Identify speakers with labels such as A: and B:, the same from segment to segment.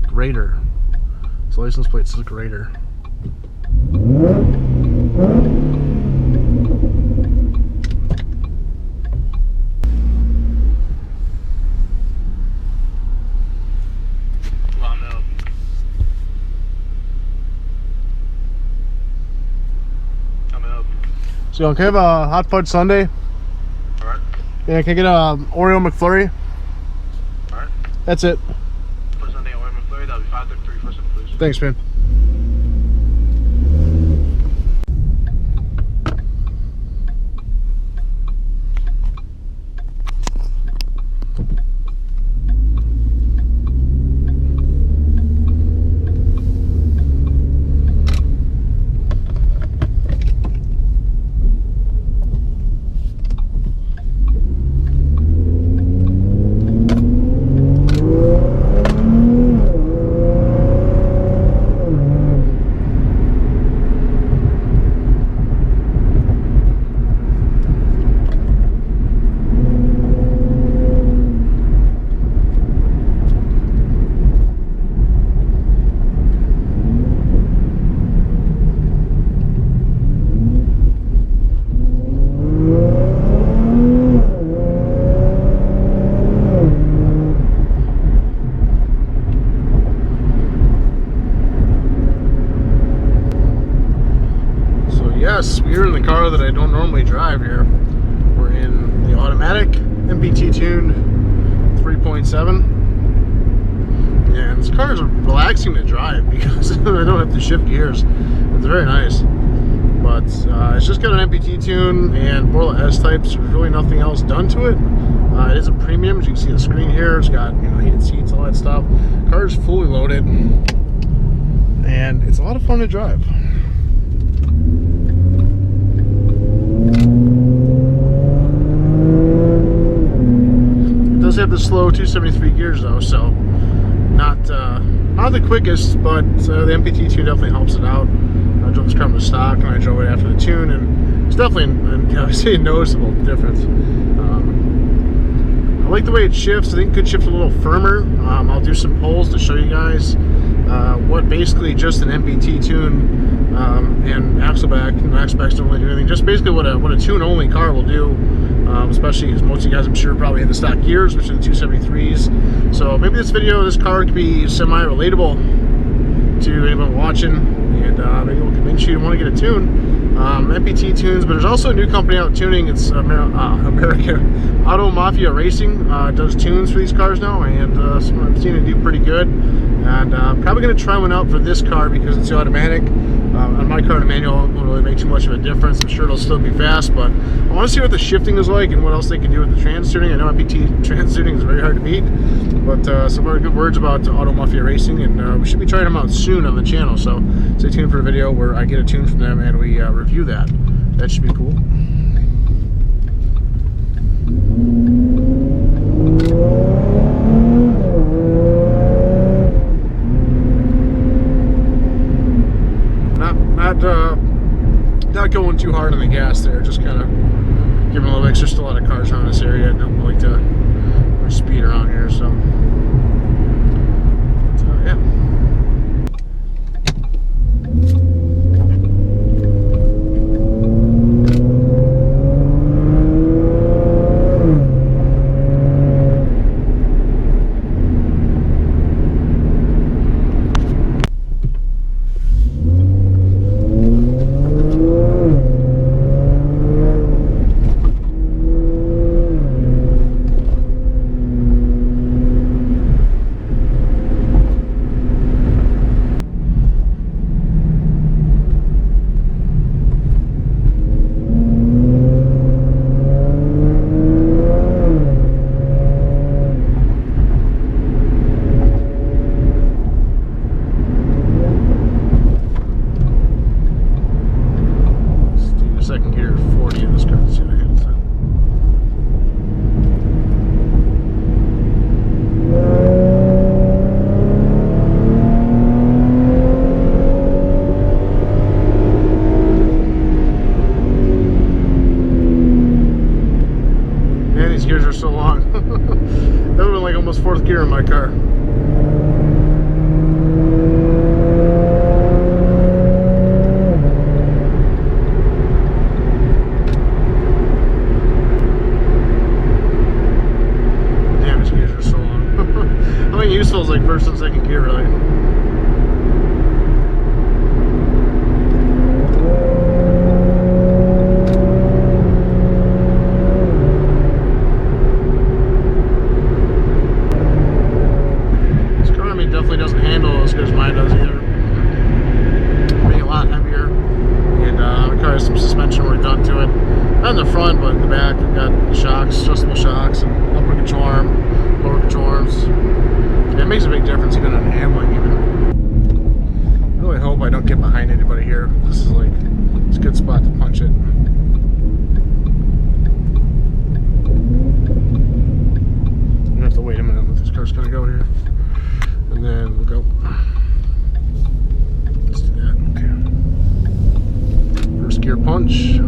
A: Greater. So license plate says Greater. So can I have a hot fudge sundae?
B: Alright.
A: Yeah, can I get a Oreo McFlurry?
B: Alright.
A: That's it.
B: Fudge sundae, Oreo McFlurry, that'll be 533 for some, please.
A: Thanks, man. Yes, we're in the car that I don't normally drive here. We're in the automatic MPT Tune 3.7. And this car is relaxing to drive because I don't have to shift gears. It's very nice. But it's just got an MPT Tune and Borla S Type, so there's really nothing else done to it. It is a premium, as you can see the screen here. It's got, you know, heated seats, all that stuff. The car is fully loaded. And it's a lot of fun to drive. It does have the slow 273 gears though, so not the quickest, but the MPT Tune definitely helps it out. I drove this car from the stock and I drove it after the tune, and it's definitely obviously a noticeable difference. I like the way it shifts. I think it could shift a little firmer. I'll do some polls to show you guys what basically just an MPT Tune and axleback. Axlebacks don't really do anything. Just basically what a tune-only car will do. Especially because most of you guys, I'm sure, probably have the stock gears, which are the 273s. So maybe this car could be semi-relatable to anyone watching, and maybe we'll convince you to want to get a tune. MPT Tunes, but there's also a new company out tuning. It's American Auto Mafia Racing. Does tunes for these cars now, and I've seen it do pretty good. And I'm probably going to try one out for this car because it's automatic. On my car, the manual won't really make too much of a difference. I'm sure it'll still be fast, but I want to see what the shifting is like and what else they can do with the trans tuning. I know MPT trans tuning is very hard to beat, but some very good words about Auto Mafia Racing, and we should be trying them out soon on the channel. So stay tuned for a video where I get a tune from them and we review that. That should be cool. Not going too hard on the gas there, just kind of giving a little extra. Just a lot of cars around this area, and I don't like to speed around here, so yeah. That would have been like almost fourth gear in my car. Damn, these gears are so long. I think useful is like first and second gear, really. Definitely doesn't handle as good as mine does either. Being a lot heavier, and the car has some suspension work done to it. Not in the front, but in the back, I've got shocks, adjustable shocks, and upper control arm, lower control arms. Yeah, it makes a big difference even in handling. Even I really hope I don't get behind anybody here. This is like it's a good spot to punch it. I have to wait a minute what this car's gonna go here. And then we'll go. Let's do that. Okay. First gear punch.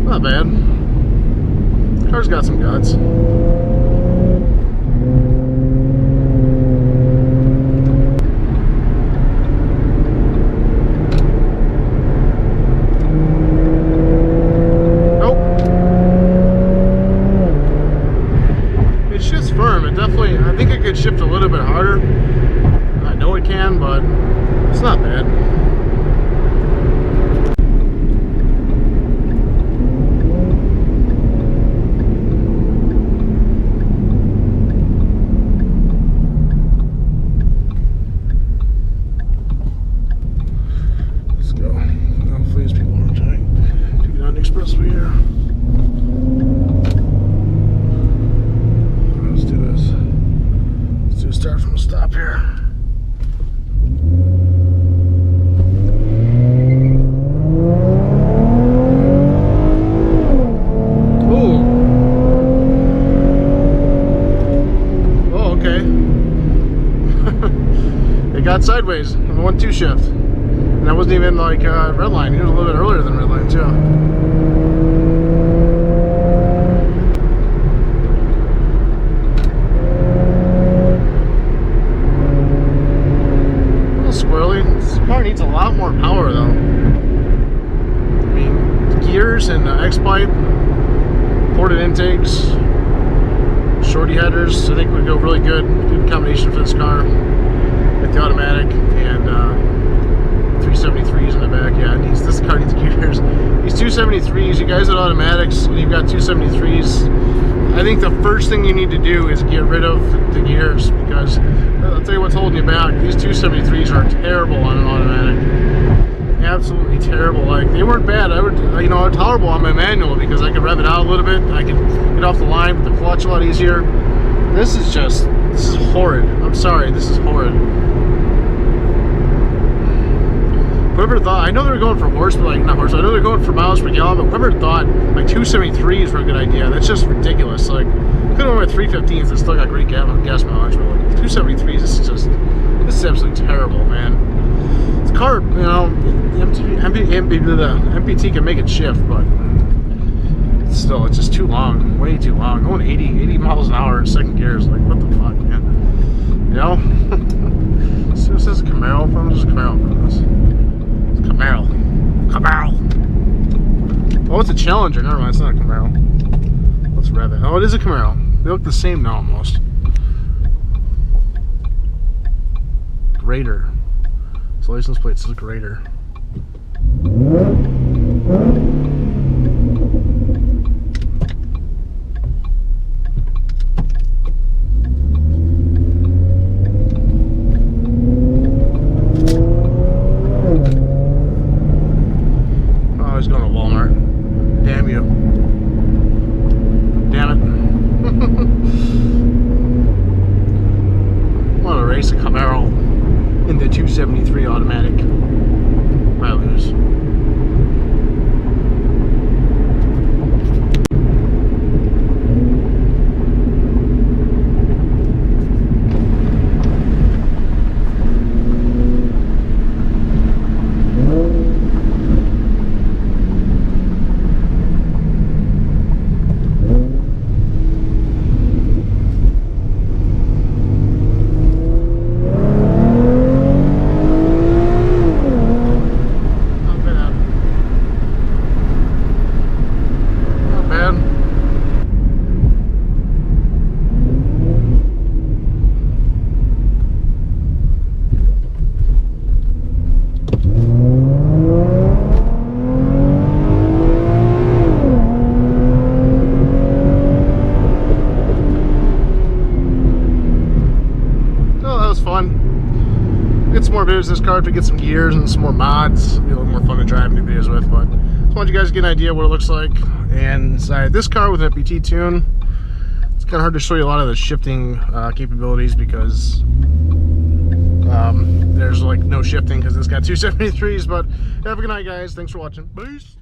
A: Not bad. Car's got some guts. I think it could shift a little bit harder. I know it can, but it's not bad. Let's go. Hopefully these people aren't trying to get on the expressway here. Start from the stop here. Ooh. Oh, okay. It got sideways on the 1-2 shift. And that wasn't even like red line. It was a little bit earlier than red line too. This car needs a lot more power though. I mean, the gears and the X-pipe, ported intakes, shorty headers, I think would go really good. Good combination for this car with the automatic and 373s in the back. Yeah, this car needs gears. These 273s, you guys with automatics, when you've got 273s, I think the first thing you need to do is get rid of the gears, because I'll tell you what's holding you back. These 273s are terrible on an automatic. Absolutely terrible. Like, they weren't bad. I would, tolerable on my manual because I could rev it out a little bit. I could get off the line with the clutch a lot easier. This is horrid. I'm sorry, this is horrid. Whoever thought, I know they were going for horse, but not horse, I know they're going for miles per gallon, but whoever thought like 273s were a good idea, that's just ridiculous. Like, could have went with 315s and still got great gas mileage, but like 273s, this is absolutely terrible, man. This car, the MPT can make it shift, but still, it's just too long, way too long. Going 80 miles an hour in second gear is like, what the fuck, man? You know? As soon as this is a Camaro, I'm just a Camaro from this. Camaro. Oh, it's a Challenger. Never mind, it's not a Camaro. Let's rev it. Oh, it is a Camaro. They look the same now, almost. Greater. Its license plate says Greater. In the 273 automatic. I lose. some more videos of this car to get some gears and some more mods. It'll be a little more fun to drive and do videos with, but just wanted you guys to get an idea what it looks like. And inside this car with MPT Tune, it's kind of hard to show you a lot of the shifting capabilities because there's like no shifting because it's got 273s. But have a good night, guys. Thanks for watching. Peace.